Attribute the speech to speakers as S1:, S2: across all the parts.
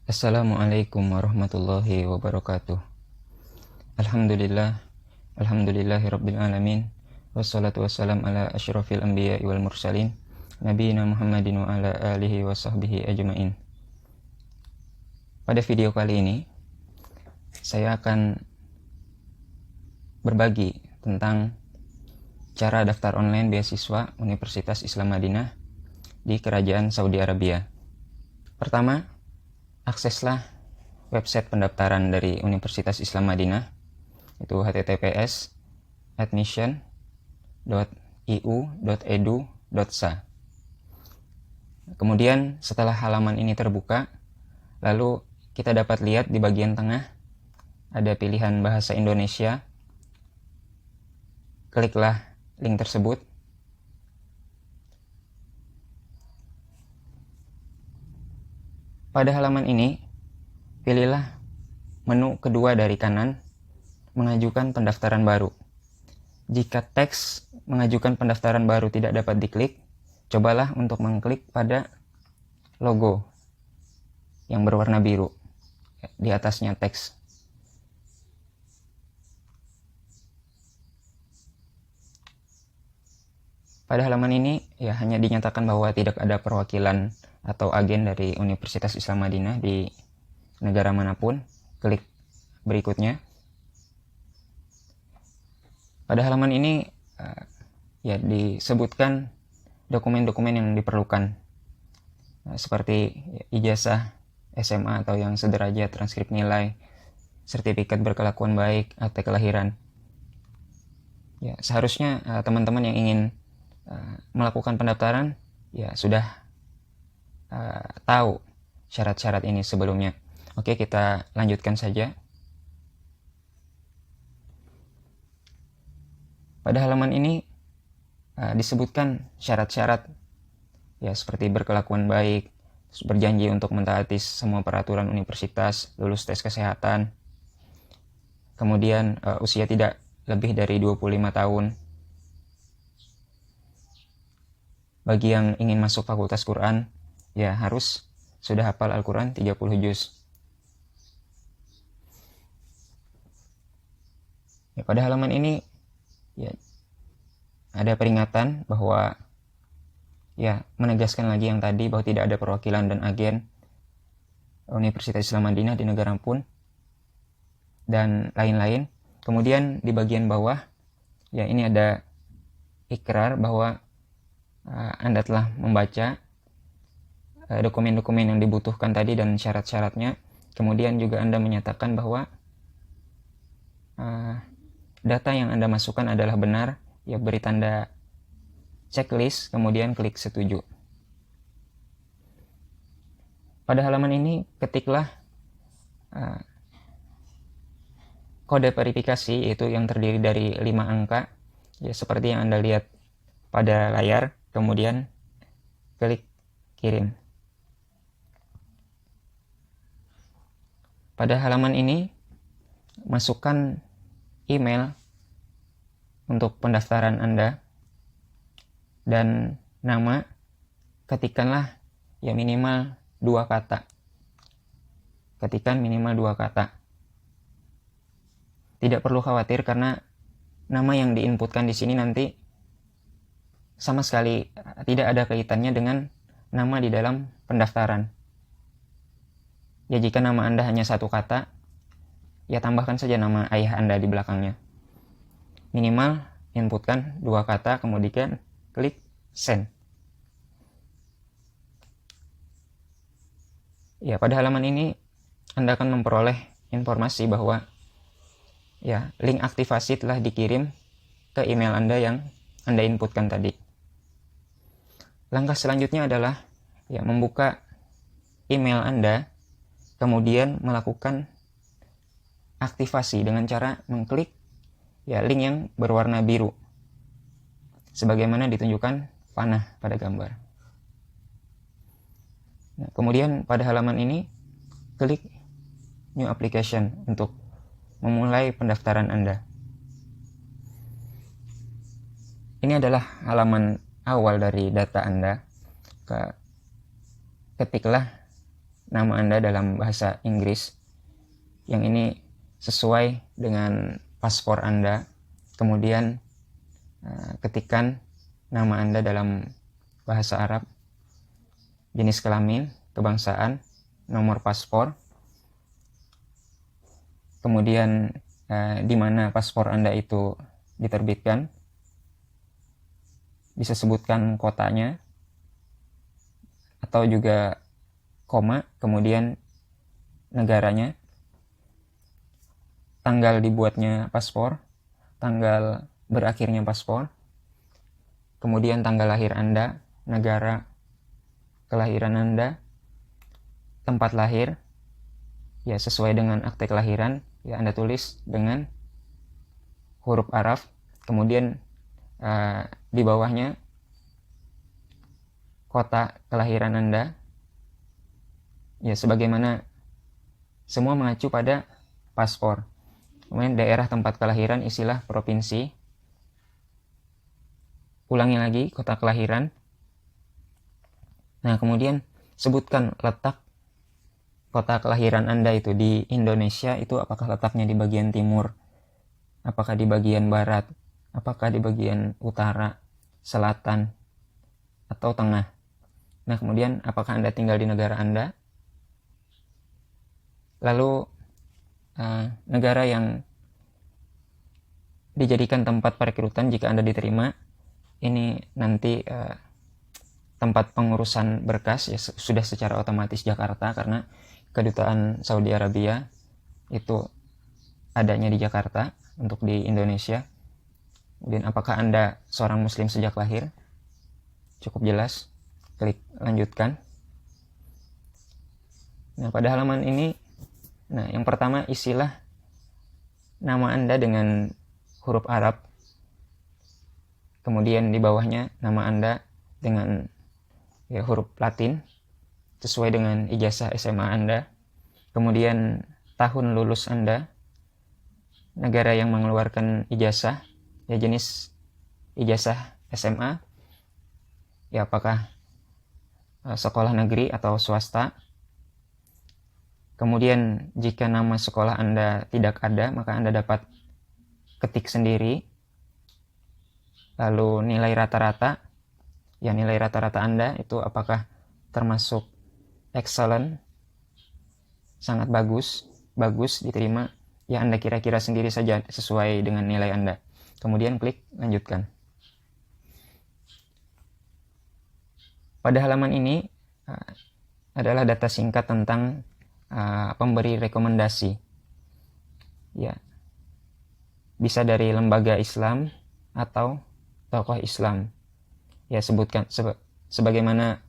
S1: Assalamualaikum warahmatullahi wabarakatuh. Alhamdulillah, alhamdulillahirabbil alamin. Wassalatu wassalam ala asyrafil anbiya'i wal mursalin, nabiyina Muhammadin wa ala alihi wa sahbihi ajmain. Pada video kali ini, saya akan berbagi tentang cara daftar online beasiswa Universitas Islam Madinah di Kerajaan Saudi Arabia. Pertama, akseslah website pendaftaran dari Universitas Islam Madinah, itu https://admission.iu.edu.sa. Kemudian setelah halaman ini terbuka, lalu kita dapat lihat di bagian tengah ada pilihan bahasa Indonesia. Kliklah link tersebut. Pada halaman ini, pilihlah menu kedua dari kanan, mengajukan pendaftaran baru. Jika teks mengajukan pendaftaran baru tidak dapat diklik, cobalah untuk mengklik pada logo yang berwarna biru di atasnya teks. Pada halaman ini hanya dinyatakan bahwa tidak ada perwakilan atau agen dari Universitas Islam Madinah di negara manapun. Klik berikutnya. Pada halaman ini disebutkan dokumen-dokumen yang diperlukan, seperti ijazah SMA atau yang sederajat, transkrip nilai, sertifikat berkelakuan baik, akte kelahiran. Seharusnya teman-teman yang ingin melakukan pendaftaran sudah tahu syarat-syarat ini sebelumnya. Oke, kita lanjutkan saja. Pada halaman ini disebutkan syarat-syarat seperti berkelakuan baik, berjanji untuk mentaati semua peraturan universitas, lulus tes kesehatan, kemudian usia tidak lebih dari 25 tahun. Bagi yang ingin masuk fakultas Quran, harus sudah hafal Al-Quran 30 juz. Pada halaman ini ada peringatan bahwa menegaskan lagi yang tadi bahwa tidak ada perwakilan dan agen Universitas Islam Madinah di negara pun dan lain-lain. Kemudian di bagian bawah ini ada ikrar bahwa Anda telah membaca dokumen-dokumen yang dibutuhkan tadi dan syarat-syaratnya. Kemudian juga Anda menyatakan bahwa data yang Anda masukkan adalah benar. Beri tanda checklist, kemudian klik setuju. Pada halaman ini ketiklah kode verifikasi, yaitu yang terdiri dari 5 angka, seperti yang Anda lihat pada layar. Kemudian klik kirim. Pada halaman ini masukkan email untuk pendaftaran Anda dan nama. Ketikkanlah minimal 2 kata. Ketikkan minimal 2 kata. Tidak perlu khawatir karena nama yang diinputkan di sini nanti sama sekali tidak ada kaitannya dengan nama di dalam pendaftaran. Jika nama Anda hanya 1 kata, tambahkan saja nama ayah Anda di belakangnya. Minimal inputkan 2 kata, kemudian klik send. Pada halaman ini Anda akan memperoleh informasi bahwa link aktivasi telah dikirim ke email Anda yang Anda inputkan tadi. Langkah selanjutnya adalah membuka email Anda, kemudian melakukan aktivasi dengan cara mengklik link yang berwarna biru, sebagaimana ditunjukkan panah pada gambar. Kemudian pada halaman ini klik new application untuk memulai pendaftaran Anda. Ini adalah halaman awal dari data Anda. Ketiklah nama Anda dalam bahasa Inggris. Yang ini sesuai dengan paspor Anda. Kemudian ketikkan nama Anda dalam bahasa Arab, jenis kelamin, kebangsaan, nomor paspor, kemudian di mana paspor Anda itu diterbitkan, bisa sebutkan kotanya, atau juga koma, kemudian negaranya, tanggal dibuatnya paspor, tanggal berakhirnya paspor, kemudian tanggal lahir Anda, negara kelahiran Anda, tempat lahir, ya sesuai dengan akte kelahiran, ya Anda tulis dengan huruf Arab, kemudian di bawahnya kota kelahiran Anda, ya sebagaimana semua mengacu pada paspor. Kemudian daerah tempat kelahiran isilah provinsi. Ulangi lagi kota kelahiran. Nah, kemudian sebutkan letak kota kelahiran Anda itu di Indonesia itu, apakah letaknya di bagian timur, apakah di bagian barat, apakah di bagian utara, selatan, atau tengah. Nah, kemudian apakah Anda tinggal di negara Anda? Lalu negara yang dijadikan tempat perekrutan jika Anda diterima, ini nanti tempat pengurusan berkas ya sudah secara otomatis Jakarta, karena kedutaan Saudi Arabia itu adanya di Jakarta untuk di Indonesia. Kemudian apakah Anda seorang muslim sejak lahir? Cukup jelas. Klik lanjutkan. Nah, pada halaman ini, yang pertama isilah nama Anda dengan huruf Arab. Kemudian di bawahnya nama Anda dengan huruf Latin sesuai dengan ijazah SMA Anda. Kemudian tahun lulus Anda, negara yang mengeluarkan ijazah, ya jenis ijazah SMA, ya apakah sekolah negeri atau swasta. Kemudian jika nama sekolah Anda tidak ada, maka Anda dapat ketik sendiri. Lalu nilai rata-rata, ya nilai rata-rata Anda itu apakah termasuk excellent, sangat bagus, bagus diterima, ya Anda kira-kira sendiri saja sesuai dengan nilai Anda. Kemudian klik lanjutkan. Pada halaman ini adalah data singkat tentang pemberi rekomendasi. Ya, bisa dari lembaga Islam atau tokoh Islam. Ya, sebutkan sebagaimana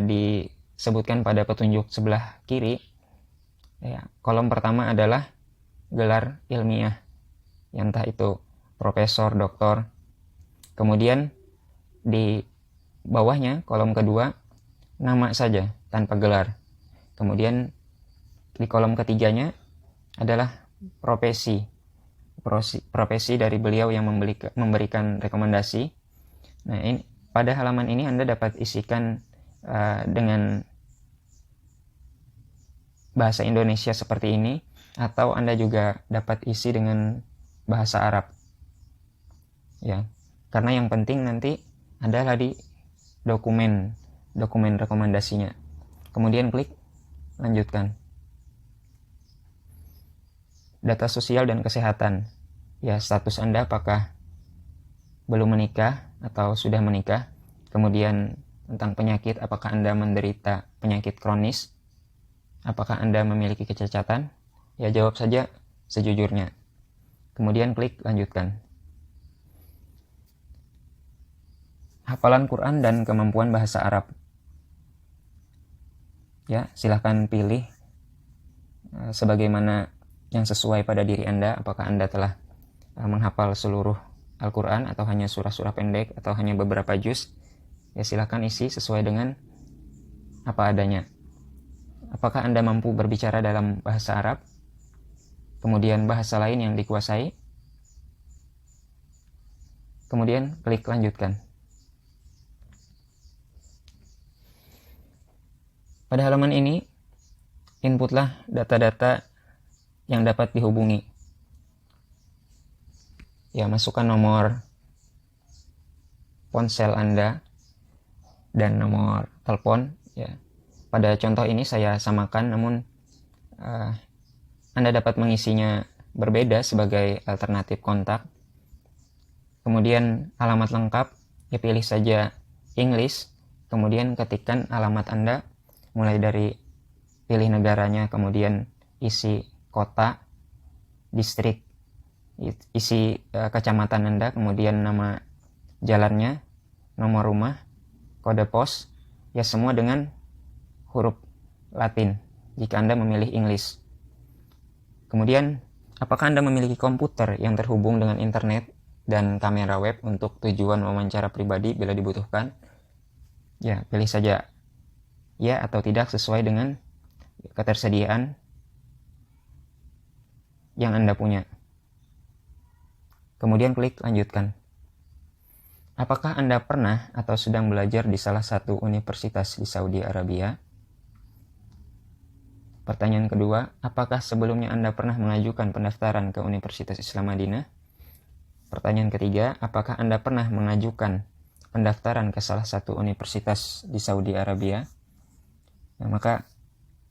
S1: disebutkan pada petunjuk sebelah kiri. Ya, kolom pertama adalah gelar ilmiah, yang entah itu profesor, doktor. Kemudian di bawahnya kolom kedua nama saja tanpa gelar. Kemudian di kolom ketiganya adalah profesi dari beliau yang memberikan rekomendasi. Nah, ini pada halaman ini Anda dapat isikan dengan bahasa Indonesia seperti ini, atau Anda juga dapat isi dengan bahasa Arab. Ya, karena yang penting nanti adalah di dokumen rekomendasinya. Kemudian klik lanjutkan. Data sosial dan kesehatan. Ya, status Anda apakah belum menikah atau sudah menikah. Kemudian tentang penyakit, apakah Anda menderita penyakit kronis, apakah Anda memiliki kecacatan. Ya, jawab saja sejujurnya. Kemudian klik lanjutkan. Hafalan Quran dan kemampuan bahasa Arab. Ya, silahkan pilih sebagaimana yang sesuai pada diri Anda. Apakah Anda telah menghafal seluruh Al-Quran atau hanya surah-surah pendek atau hanya beberapa juz. Ya, silahkan isi sesuai dengan apa adanya. Apakah Anda mampu berbicara dalam bahasa Arab? Kemudian bahasa lain yang dikuasai. Kemudian klik lanjutkan. Pada halaman ini inputlah data-data yang dapat dihubungi. Ya, masukkan nomor ponsel Anda dan nomor telepon. Ya, pada contoh ini saya samakan, namun Anda dapat mengisinya berbeda sebagai alternatif kontak. Kemudian alamat lengkap, ya pilih saja English. Kemudian ketikkan alamat Anda, mulai dari pilih negaranya, kemudian isi kota, distrik, isi kecamatan Anda, kemudian nama jalannya, nomor rumah, kode pos, ya semua dengan huruf Latin jika Anda memilih English. Kemudian, apakah Anda memiliki komputer yang terhubung dengan internet dan kamera web untuk tujuan wawancara pribadi bila dibutuhkan? Ya, pilih saja ya atau tidak sesuai dengan ketersediaan yang Anda punya. Kemudian klik lanjutkan. Apakah Anda pernah atau sedang belajar di salah satu universitas di Saudi Arabia? Pertanyaan kedua, apakah sebelumnya Anda pernah mengajukan pendaftaran ke Universitas Islam Madinah? Pertanyaan ketiga, apakah Anda pernah mengajukan pendaftaran ke salah satu universitas di Saudi Arabia? Nah, maka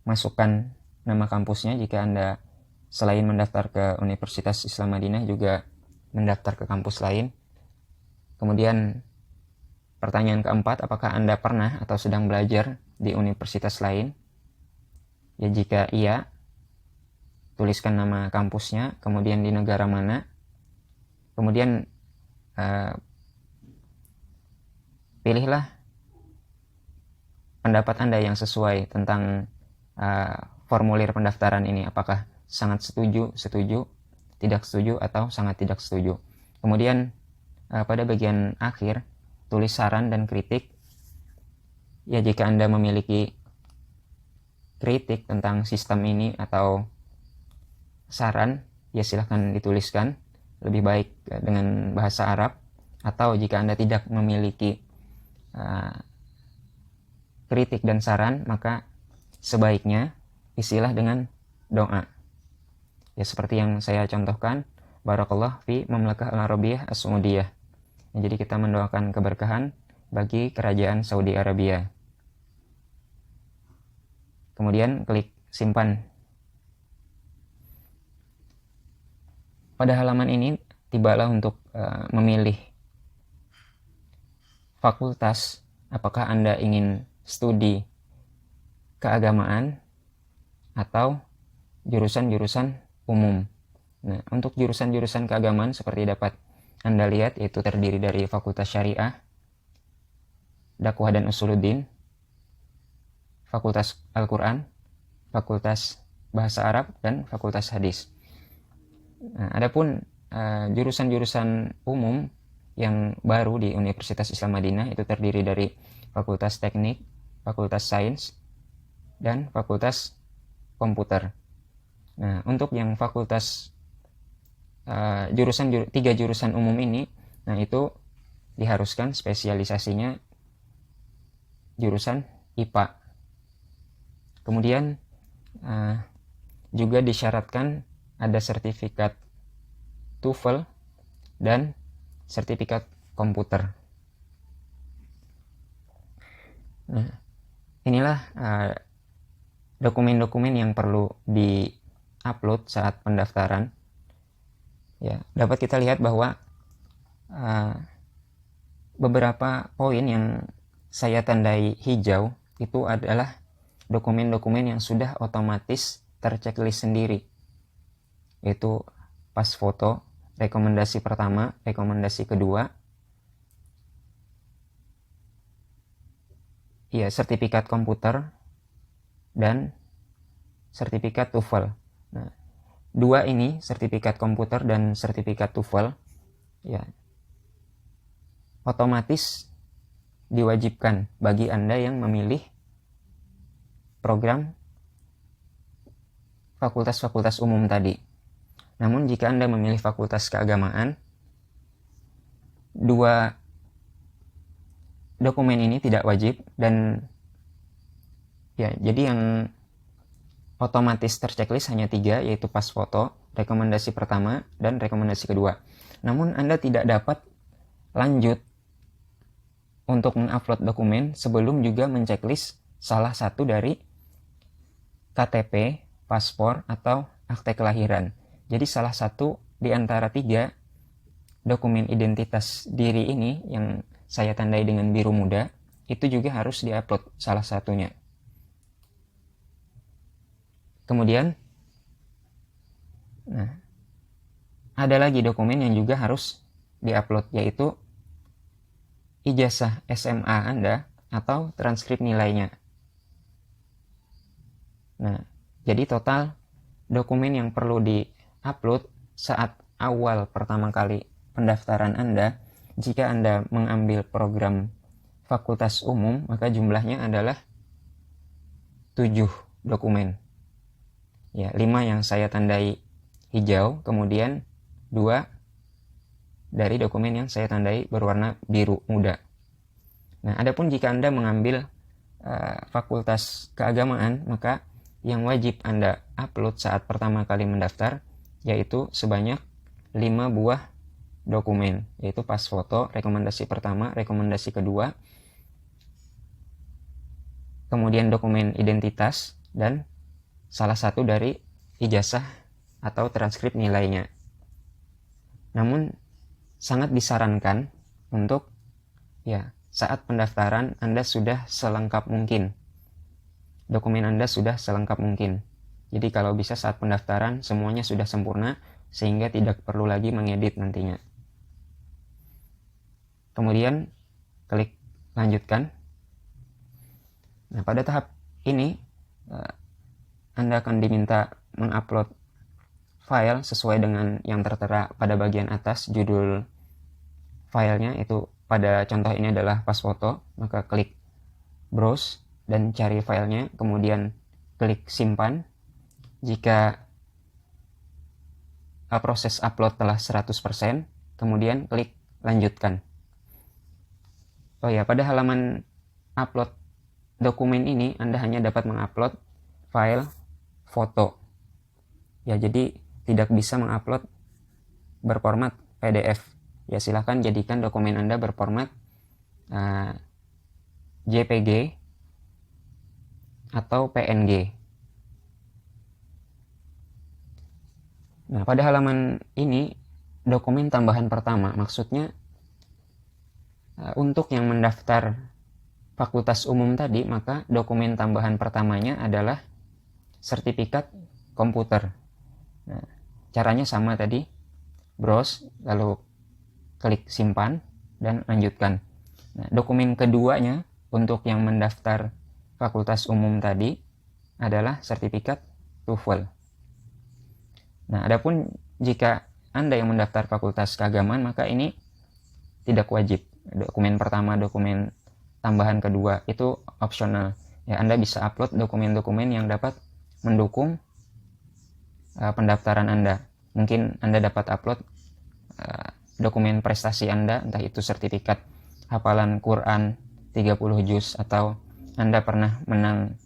S1: masukkan nama kampusnya jika Anda selain mendaftar ke Universitas Islam Madinah juga mendaftar ke kampus lain. Kemudian pertanyaan keempat, apakah Anda pernah atau sedang belajar di universitas lain? Ya, jika iya, tuliskan nama kampusnya, kemudian di negara mana, kemudian pilihlah pendapat Anda yang sesuai tentang formulir pendaftaran ini, apakah sangat setuju, tidak setuju, atau sangat tidak setuju. Kemudian pada bagian akhir, tulis saran dan kritik. Ya, jika Anda memiliki kritik tentang sistem ini atau saran, ya silahkan dituliskan, lebih baik dengan bahasa Arab, atau jika Anda tidak memiliki kritik dan saran, maka sebaiknya isilah dengan doa. Ya, seperti yang saya contohkan, Barakallah fi Mamlakah Al-Arabiyah As-Saudiyah. Jadi kita mendoakan keberkahan bagi kerajaan Saudi Arabia. Kemudian klik simpan. Pada halaman ini tibalah untuk memilih fakultas. Apakah Anda ingin studi keagamaan atau jurusan-jurusan umum. Nah, untuk jurusan-jurusan keagamaan seperti dapat Anda lihat, yaitu terdiri dari Fakultas Syariah, Dakwah dan Usuluddin, Fakultas Al-Quran, Fakultas Bahasa Arab, dan Fakultas Hadis. Nah, adapun jurusan-jurusan umum yang baru di Universitas Islam Madinah itu terdiri dari Fakultas Teknik, Fakultas Sains, dan Fakultas Komputer. Nah, untuk yang fakultas tiga jurusan umum ini, nah itu diharuskan spesialisasinya jurusan IPA. Kemudian juga disyaratkan ada sertifikat TOEFL dan sertifikat komputer. Nah, inilah dokumen-dokumen yang perlu di-upload saat pendaftaran. Ya, dapat kita lihat bahwa beberapa poin yang saya tandai hijau itu adalah dokumen-dokumen yang sudah otomatis terchecklist sendiri, yaitu pas foto, rekomendasi pertama, rekomendasi kedua, ya sertifikat komputer, dan sertifikat TOEFL. Nah, dua ini, sertifikat komputer dan sertifikat TOEFL, ya otomatis diwajibkan bagi Anda yang memilih program fakultas-fakultas umum tadi. Namun jika Anda memilih fakultas keagamaan, dua dokumen ini tidak wajib, dan ya jadi yang otomatis terchecklist hanya 3, yaitu pas foto, rekomendasi pertama, dan rekomendasi kedua. Namun Anda tidak dapat lanjut untuk mengupload dokumen sebelum juga menceklis salah satu dari KTP, paspor, atau akte kelahiran. Jadi salah satu di antara 3 dokumen identitas diri ini yang saya tandai dengan biru muda, itu juga harus diupload salah satunya. Kemudian, ada lagi dokumen yang juga harus diupload, yaitu ijazah SMA Anda atau transkrip nilainya. Nah, jadi total dokumen yang perlu di-upload saat awal pertama kali pendaftaran Anda, jika Anda mengambil program fakultas umum, maka jumlahnya adalah 7 dokumen. Ya, 5 yang saya tandai hijau, kemudian 2 dari dokumen yang saya tandai berwarna biru muda. Nah, adapun jika Anda mengambil fakultas keagamaan, maka yang wajib Anda upload saat pertama kali mendaftar yaitu sebanyak 5 buah dokumen, yaitu pas foto, rekomendasi pertama, rekomendasi kedua, kemudian dokumen identitas, dan salah satu dari ijazah atau transkrip nilainya. Namun sangat disarankan untuk saat pendaftaran Anda sudah selengkap mungkin. Dokumen Anda sudah selengkap mungkin. Jadi kalau bisa saat pendaftaran semuanya sudah sempurna sehingga tidak perlu lagi mengedit nantinya. Kemudian klik lanjutkan. Nah, pada tahap ini Anda akan diminta mengupload file sesuai dengan yang tertera pada bagian atas judul filenya, itu pada contoh ini adalah pas foto, maka klik browse dan cari filenya, kemudian klik simpan. Jika proses upload telah 100%, kemudian klik lanjutkan. Oh ya, pada halaman upload dokumen ini Anda hanya dapat mengupload file foto. Ya, jadi tidak bisa mengupload berformat PDF. Ya, silahkan jadikan dokumen Anda berformat JPG atau PNG. Nah, pada halaman ini dokumen tambahan pertama, maksudnya untuk yang mendaftar fakultas umum tadi, maka dokumen tambahan pertamanya adalah sertifikat komputer. Nah, caranya sama tadi, browse, lalu klik simpan dan lanjutkan. Nah, dokumen keduanya untuk yang mendaftar fakultas umum tadi adalah sertifikat TOEFL. Nah, adapun jika Anda yang mendaftar fakultas keagamaan, maka ini tidak wajib. Dokumen pertama, dokumen tambahan kedua itu opsional. Ya, Anda bisa upload dokumen-dokumen yang dapat mendukung pendaftaran Anda. Mungkin Anda dapat upload dokumen prestasi Anda, entah itu sertifikat hafalan Quran 30 juz, atau Anda pernah menang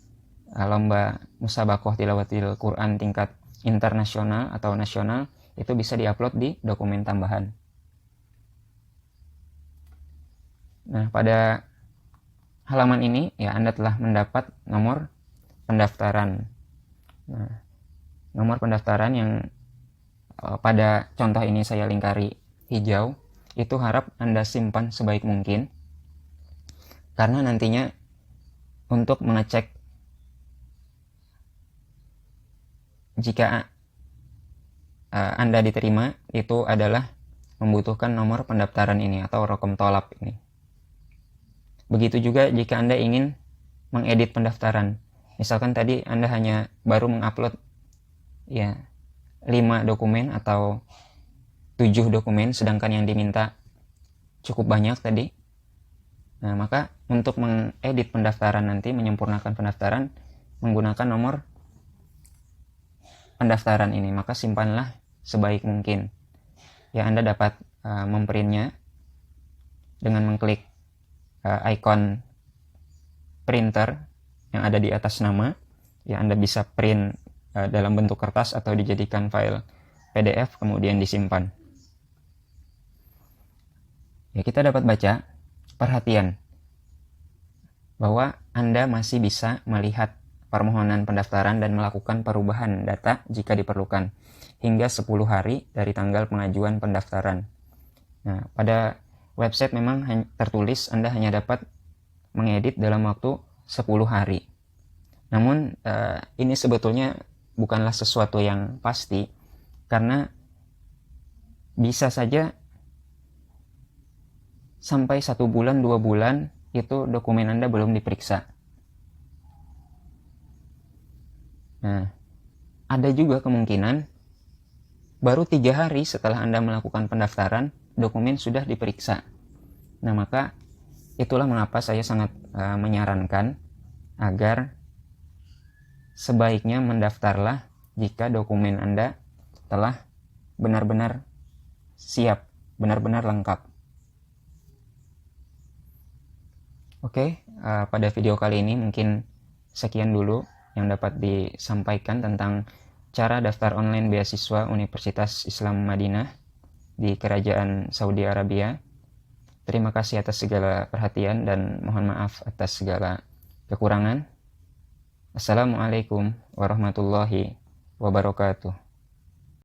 S1: lomba musabaqah tilawatil Quran tingkat internasional atau nasional, itu bisa diupload di dokumen tambahan. Nah, pada halaman ini ya Anda telah mendapat nomor pendaftaran. Nah, nomor pendaftaran yang pada contoh ini saya lingkari hijau, itu harap Anda simpan sebaik mungkin, karena nantinya untuk mengecek jika Anda diterima, itu adalah membutuhkan nomor pendaftaran ini atau rokom tolab ini. Begitu juga jika Anda ingin mengedit pendaftaran. Misalkan tadi Anda hanya baru mengupload 5 dokumen atau 7 dokumen, sedangkan yang diminta cukup banyak tadi. Nah, maka untuk mengedit pendaftaran nanti, menyempurnakan pendaftaran menggunakan nomor pendaftaran ini, maka simpanlah sebaik mungkin. Ya, Anda dapat memprintnya dengan mengklik ikon printer yang ada di atas nama. Ya, Anda bisa print dalam bentuk kertas atau dijadikan file PDF kemudian disimpan. Ya, kita dapat baca, perhatian, bahwa Anda masih bisa melihat permohonan pendaftaran dan melakukan perubahan data jika diperlukan hingga 10 hari dari tanggal pengajuan pendaftaran. Nah, pada website memang tertulis Anda hanya dapat mengedit dalam waktu 10 hari. Namun ini sebetulnya bukanlah sesuatu yang pasti, karena bisa saja sampai 1 bulan, 2 bulan itu dokumen Anda belum diperiksa. Nah, ada juga kemungkinan baru 3 hari setelah Anda melakukan pendaftaran, dokumen sudah diperiksa. Nah, maka itulah mengapa saya sangat menyarankan agar sebaiknya mendaftarlah jika dokumen Anda telah benar-benar siap, benar-benar lengkap. Oke, pada video kali ini mungkin sekian dulu yang dapat disampaikan tentang cara daftar online beasiswa Universitas Islam Madinah di Kerajaan Saudi Arabia. Terima kasih atas segala perhatian dan mohon maaf atas segala kekurangan. Assalamualaikum warahmatullahi wabarakatuh.